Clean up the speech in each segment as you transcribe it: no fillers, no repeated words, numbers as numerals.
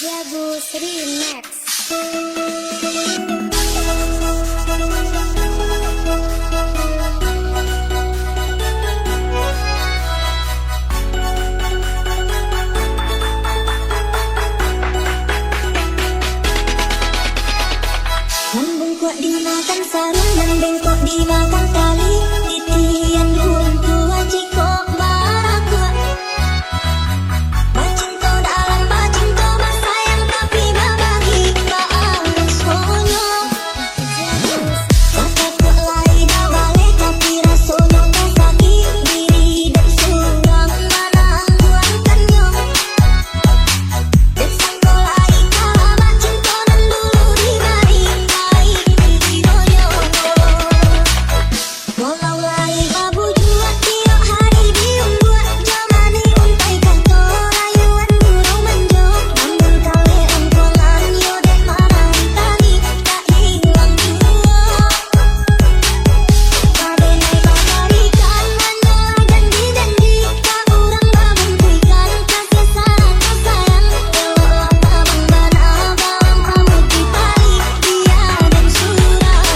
Jagus Remix. Lambung kuat dimakan sarung dan bengkok dimakan tali. Titian dulu tua cikok marah kuat. Bacinto dalam bacinto sayang tapi berbagi baang sonyo. Kakak kuat lari dah balik tapi rasonyo dah sakit diri dan surang mana angguan nyong. Desang kolai kalah bacinto dan dulu dibari. Walau lari babu juat tiap hari diumbuat jamani untai kanto rayuan burung menjok. Namun kali engkongan yo dek marah tani tak hilang jua. Padenai babarikan hanya janji-janji tak urang babuntuikan kasih sayang sayang. Elok abang dan abang kamu dipali dia dan surah.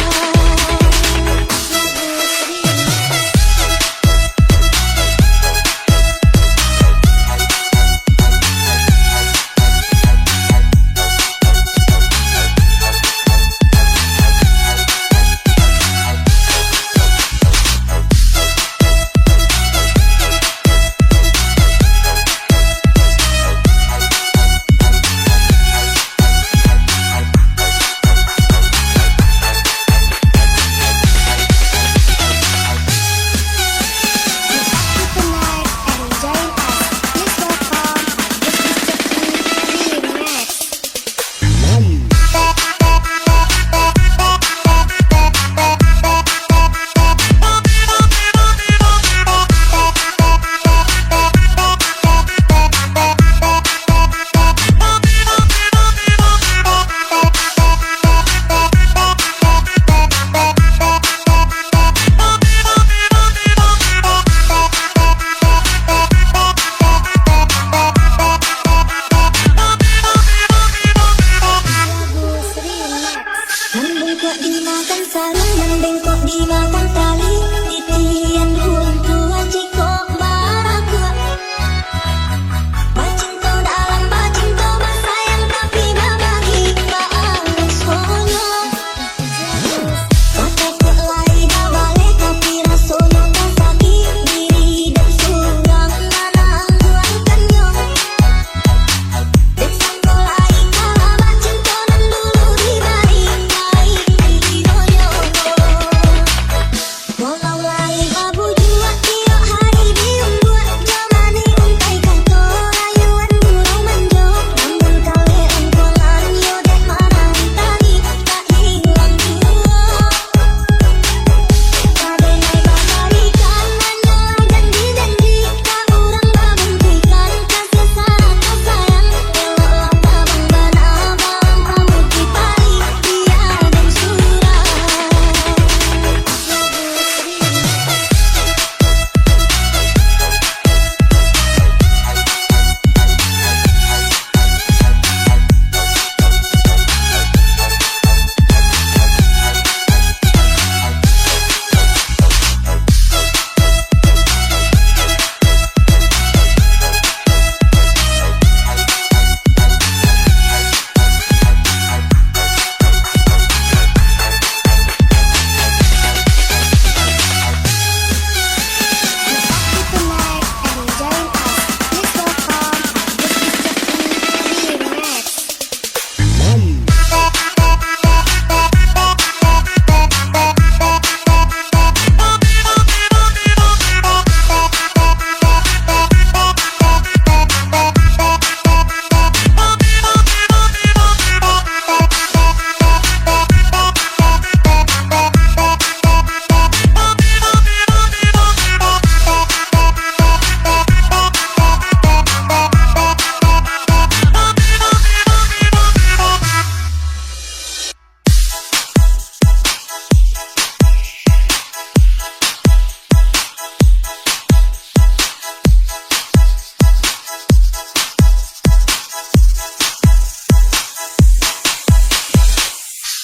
Lambung kuat dimakan sarung dan bengkok dimakan